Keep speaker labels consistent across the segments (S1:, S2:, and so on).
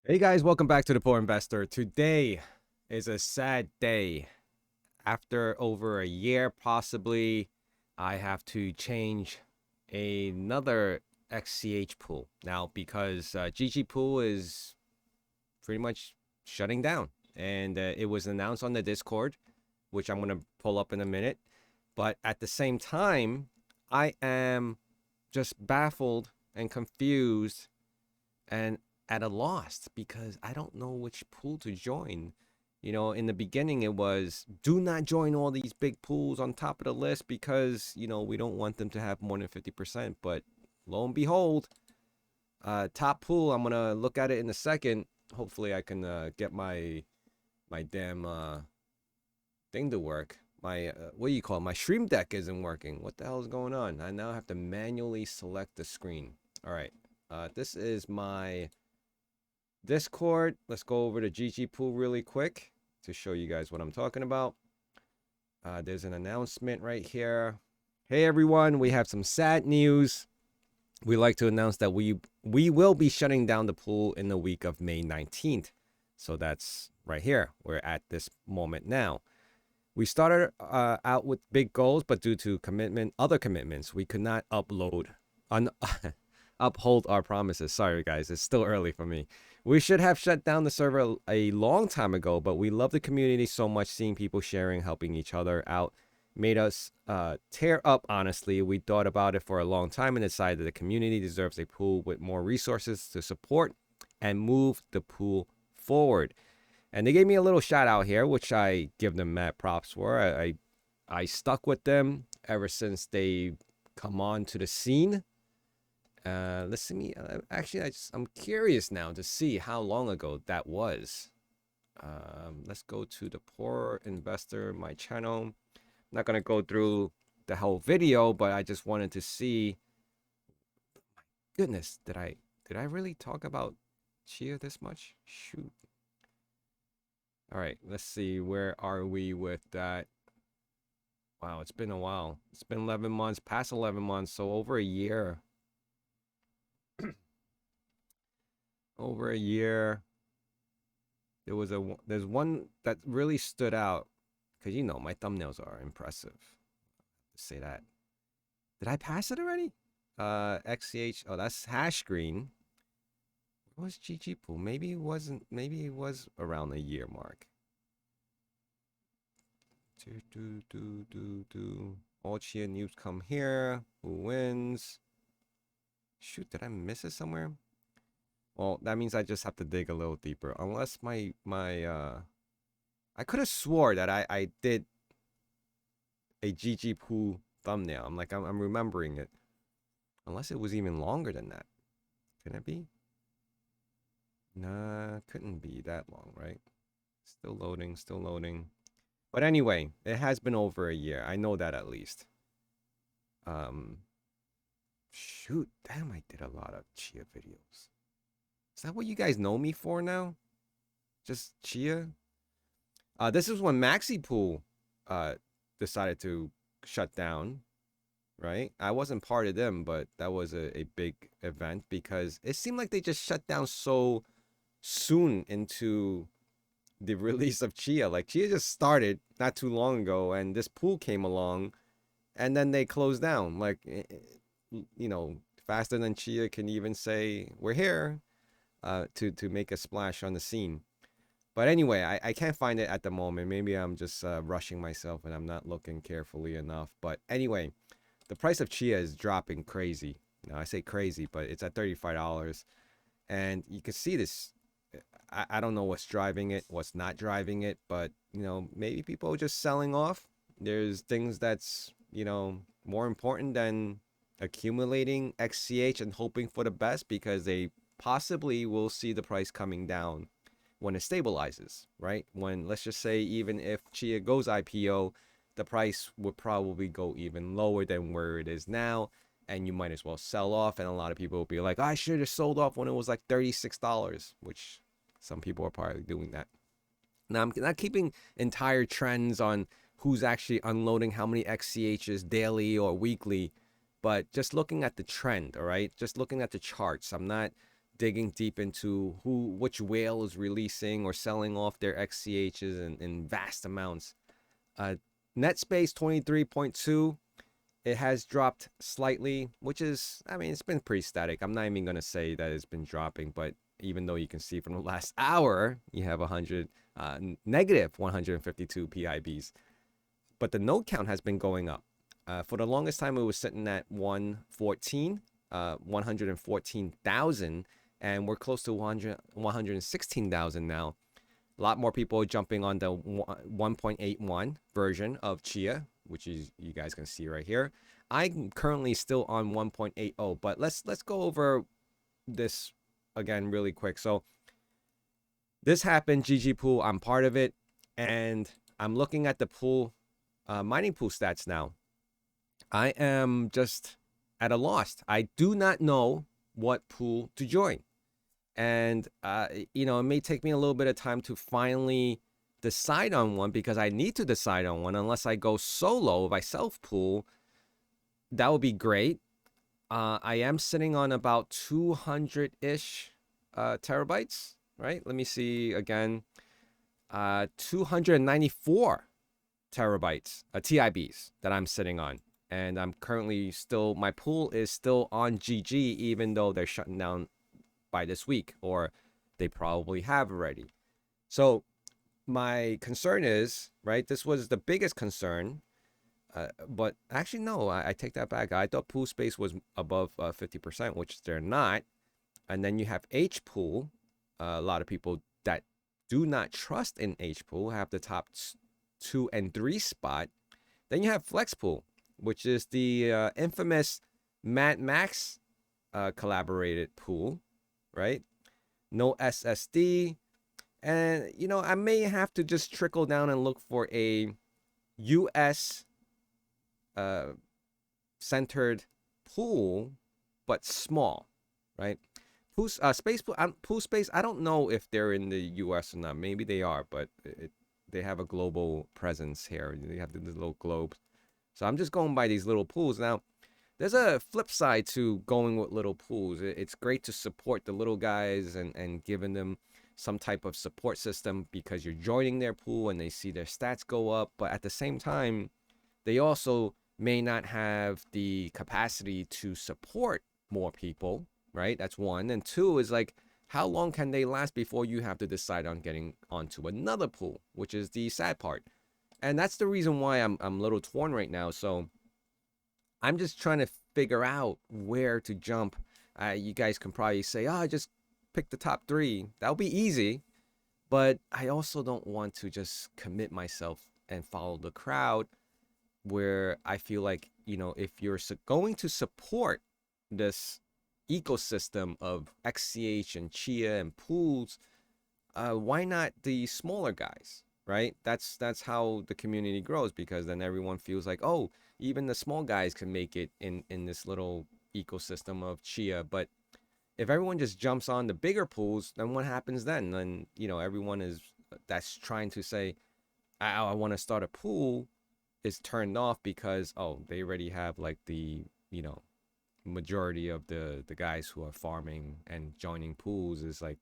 S1: Hey guys, welcome back to the Poor Investor. Today is a sad day. After over a year, possibly, I have to change another XCH pool now because GG pool is pretty much shutting down, and it was announced on the Discord, which I'm gonna pull up in a minute. But at the same time, I am just baffled and confused and at a loss because I don't know which pool to join. In the beginning, it was do not join all these big pools on top of the list because, we don't want them to have more than 50%. But lo and behold, top pool, I'm going to look at it in a second. Hopefully, I can get my damn thing to work. My, what do you call it? My stream deck isn't working. What the hell is going on? I now have to manually select the screen. All right. This is my Discord. Let's go over to GG Pool really quick to show you guys what I'm talking about. There's an announcement right here. Hey everyone, we have some sad news. We like to announce that we will be shutting down the pool in the week of May 19th. So that's right here. We're at this moment now. We started out with big goals, but due to other commitments, we could not uphold our promises. Sorry guys, it's still early for me. We should have shut down the server a long time ago, but we love the community so much. Seeing people sharing, helping each other out made us tear up, honestly. We thought about it for a long time and decided that the community deserves a pool with more resources to support and move the pool forward. And they gave me a little shout out here, which I give them mad props for. I stuck with them ever since they come on to the scene. Let's see. Actually, I'm curious now to see how long ago that was. Let's go to the Poor Investor, my channel. I'm not gonna go through the whole video, but I just wanted to see. My goodness, did I really talk about Chia this much? Shoot. All right, let's see. Where are we with that? Wow, it's been a while. It's been 11 months, past 11 months, so over a year. Over a year. There's one that really stood out because my thumbnails are impressive. To say that. Did I pass it already? XCH. Oh, that's hash green. What was GG pool? Maybe it wasn't. Maybe it was around the year mark. All Chia news come here. Who wins? Shoot, did I miss it somewhere? Well, that means I just have to dig a little deeper. Unless my I could have swore that I did a GG pool thumbnail. I'm remembering it. Unless it was even longer than that. Can it be? Nah, couldn't be that long, right? Still loading, still loading. But anyway, it has been over a year. I know that at least. Shoot, damn, I did a lot of Chia videos. Is that what you guys know me for now? Just Chia? This is when Maxi Pool decided to shut down, right? I wasn't part of them, but that was a big event because it seemed like they just shut down so soon into the release of Chia. Like Chia just started not too long ago, and this pool came along, and then they closed down. Like, faster than Chia can even say we're here, to make a splash on the scene. But anyway, I can't find it at the moment. Maybe I'm just rushing myself and I'm not looking carefully enough. But anyway, the price of Chia is dropping crazy. Now I say crazy, but it's at $35, and you can see this. I don't know what's driving it, what's not driving it, but maybe people are just selling off. There's things that's more important than accumulating XCH and hoping for the best because they possibly will see the price coming down when it stabilizes, right? When, let's just say, even if Chia goes IPO, the price would probably go even lower than where it is now, and you might as well sell off. And a lot of people will be like, I should have sold off when it was like $36, which some people are probably doing that. Now, I'm not keeping entire trends on who's actually unloading how many XCHs daily or weekly, but just looking at the trend, all right? Just looking at the charts. I'm not digging deep into which whale is releasing or selling off their XCHs in vast amounts. Netspace 23.2, it has dropped slightly, which is, I mean, it's been pretty static. I'm not even going to say that it's been dropping, but even though you can see from the last hour, you have negative 152 PIBs. But the node count has been going up. For the longest time, it was sitting at 114,000, and we're close to 116,000 now. A lot more people are jumping on the 1.81 version of Chia, which is, you guys can see right here. I'm currently still on 1.80, but let's go over this again really quick. So this happened, GG pool, I'm part of it, and I'm looking at the pool, mining pool stats now. I am just at a loss. I do not know what pool to join. And, you know, it may take me a little bit of time to finally decide on one, because I need to decide on one. Unless I go solo, if I self-pool, that would be great. I am sitting on about 200-ish terabytes, right? Let me see again. 294 terabytes, TIBs that I'm sitting on. And I'm currently still, my pool is still on GG, even though they're shutting down by this week, or they probably have already. So my concern is, right, this was the biggest concern, but actually, no, I take that back. I thought pool space was above 50%, which they're not. And then you have H pool. A lot of people that do not trust in H pool have the top 2 and 3 spot. Then you have flex pool, which is the infamous Mad Max collaborated pool, right? No SSD. And, you know, I may have to just trickle down and look for a US centered pool, but small, right? Pool, pool space, I don't know if they're in the US or not. Maybe they are, but they have a global presence here. They have the little globes. So I'm just going by these little pools. Now, there's a flip side to going with little pools. It's great to support the little guys and giving them some type of support system, because you're joining their pool and they see their stats go up. But at the same time, they also may not have the capacity to support more people, right? That's one. And two is like, how long can they last before you have to decide on getting onto another pool, which is the sad part. And that's the reason why I'm a little torn right now. So I'm just trying to figure out where to jump. You guys can probably say, oh, just pick the top 3. That'll be easy. But I also don't want to just commit myself and follow the crowd, where I feel like, you know, if you're going to support this ecosystem of XCH and Chia and pools, why not the smaller guys, right? That's how the community grows, because then everyone feels like, oh, even the small guys can make it in this little ecosystem of Chia. But if everyone just jumps on the bigger pools, then what happens then? Then, you know, everyone that's trying to say, I want to start a pool, is turned off because, oh, they already have like the, you know, majority of the guys who are farming and joining pools is like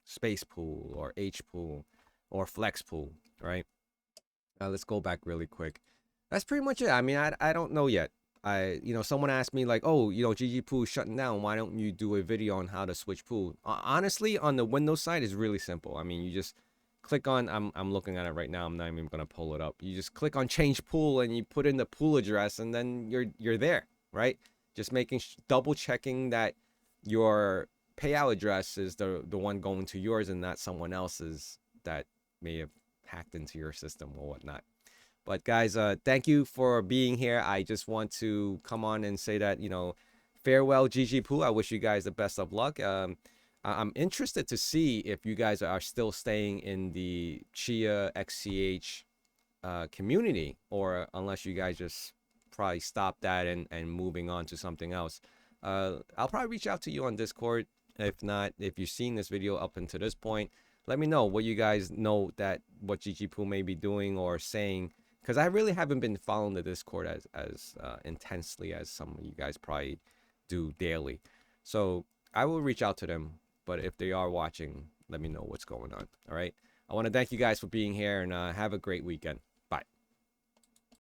S1: space pool or H pool or flex pool, right? Let's go back really quick. That's pretty much it. I mean, I don't know yet. You know, someone asked me like, oh, you know, GG pool shutting down. Why don't you do a video on how to switch pool? Honestly, on the Windows side, is really simple. I mean, you just click on, I'm looking at it right now. I'm not even going to pull it up. You just click on change pool and you put in the pool address, and then you're there, right? Just double checking that your payout address is the one going to yours and not someone else's that may have hacked into your system or whatnot. But guys, thank you for being here. I just want to come on and say that, you know, farewell GG Poo. I wish you guys the best of luck. I'm interested to see if you guys are still staying in the Chia XCH community, or unless you guys just probably stop that and moving on to something else. I'll probably reach out to you on Discord. If not, if you've seen this video up until this point, let me know what you guys know, that what GG Poo may be doing or saying, because I really haven't been following the Discord as intensely as some of you guys probably do daily. So I will reach out to them. but if they are watching, let me know what's going on. All right. I want to thank you guys for being here, and have a great weekend.